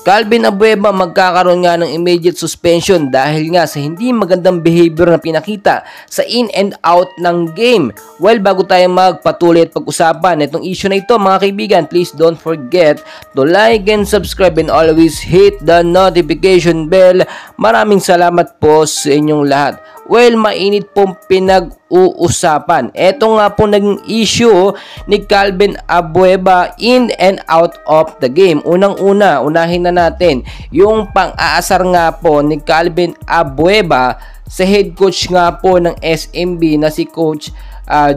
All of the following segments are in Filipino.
Calvin Abueva magkakaroon nga ng immediate suspension dahil nga sa hindi magandang behavior na pinakita sa in and out ng game. Well, bago tayo magpatuloy at pag-usapan itong issue na ito mga kaibigan, please don't forget to like and subscribe and always hit the notification bell. Maraming salamat po sa inyong lahat. Well, mainit pong pinag-uusapan. Ito nga po naging issue ni Calvin Abueva in and out of the game. Unahin na natin yung pang-aasar nga po ni Calvin Abueva sa head coach nga po ng SMB na si Coach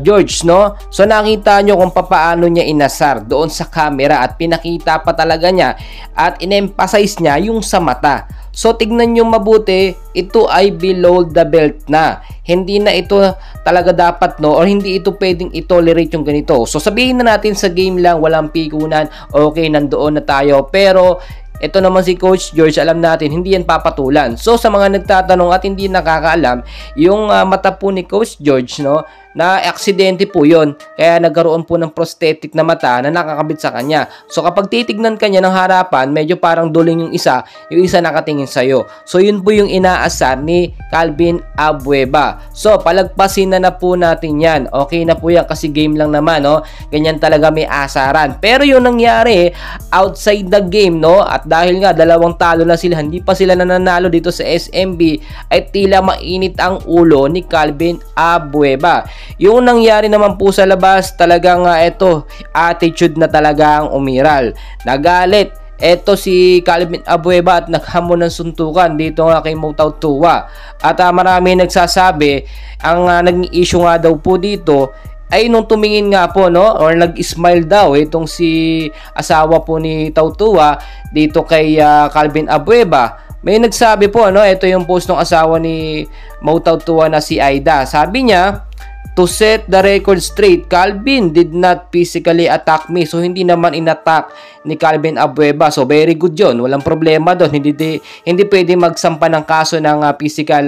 George, no? So nakita nyo kung paano niya inasar doon sa camera at pinakita pa talaga niya at in-emphasize niya yung sa mata. So tignan nyo mabuti, ito ay below the belt na. Hindi na ito talaga dapat, no, or hindi ito pwedeng i-tolerate yung ganito. So sabihin na natin sa game lang, walang pikunan, okay, nandoon na tayo. Pero ito naman si Coach George, alam natin, hindi yan papatulan. So sa mga nagtatanong at hindi nakakaalam, yung mata po ni Coach George, no, na aksidente po yon, kaya nagkaroon po ng prosthetic na mata na nakakabit sa kanya. So kapag titignan kanya ng harapan, medyo parang duling yung isa nakatingin sa'yo. So yun po yung inaasar ni Calvin Abueva. So palagpasin na po natin yan. Okay na po yan kasi game lang naman, no? Ganyan talaga may asaran. Pero yung nangyari outside the game, no? At dahil nga dalawang talo na sila, hindi pa sila nananalo dito sa SMB, ay tila mainit ang ulo ni Calvin Abueva. Yung nangyari naman po sa labas, talagang ito, attitude na talaga ang umiral. Nagalit ito si Calvin Abueva at naghamon ng suntukan dito nga kay Motautua. At marami nagsasabi, ang naging issue nga daw po dito ay nung tumingin nga po, no, or nag-smile daw itong si asawa po ni Tautua dito kay Calvin Abueva. May nagsabi po, no, ito yung post ng asawa ni Motautua na si Aida. Sabi niya, to set the record straight, Calvin did not physically attack me. So hindi naman inattack ni Calvin Abueva. So very good yun. Walang problema doon. Hindi pwede magsampa ng kaso ng physical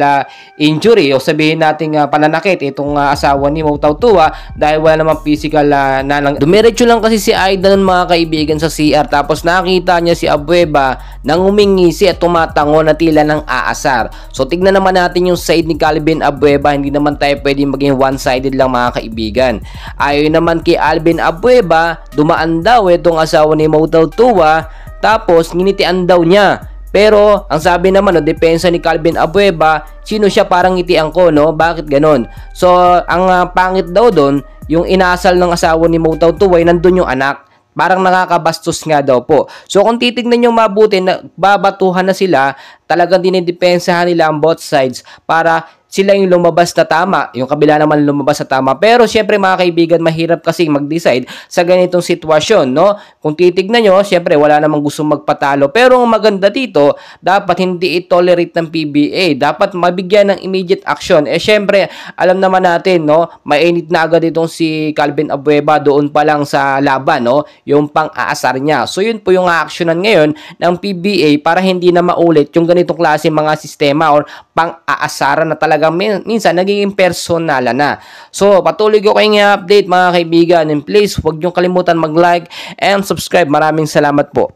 injury o sabihin natin pananakit itong asawa ni Motautua dahil wala namang physical na dumiretso lang kasi si Aida nun mga kaibigan sa CR, tapos nakita niya si Abueva nang umingisi at tumatango na tila ng aasar. So tignan naman natin yung side ni Calvin Abueva. Hindi naman tayo pwede maging one-sided lang mga kaibigan. Ayon naman kay Calvin Abueva, dumaan daw itong asawa ni Motautua tapos nginitian daw niya. Pero ang sabi naman, no, depensa ni Calvin Abueva, sino siya, parang ngitian ko, no? Bakit ganon? So ang pangit daw doon, yung inasal ng asawa ni Motautua ay nandun yung anak. Parang nakakabastos nga daw po. So kung titignan nyo mabuti, babatuhan na sila, talagang dinidepensahan nila ang both sides para sila yung lumabas na tama, yung kabila naman lumabas na tama. Pero syempre mga kaibigan, mahirap kasi mag-decide sa ganitong sitwasyon, no? Kung titignan nyo, syempre wala namang gustong magpatalo. Pero ang maganda dito, dapat hindi i-tolerate ng PBA. Dapat mabigyan ng immediate action. Syempre, alam naman natin, no? Mainit na agad itong si Calvin Abueva doon pa lang sa laban, no? Yung pang-aasar niya. So yun po yung actionan ngayon ng PBA para hindi na maulit yung ganitong klase mga sistema or pang-aasaran na talaga minsan naging personal na. So patuloy ko kayong i-update mga kaibigan, and please huwag niyong kalimutan mag-like and subscribe. Maraming salamat po.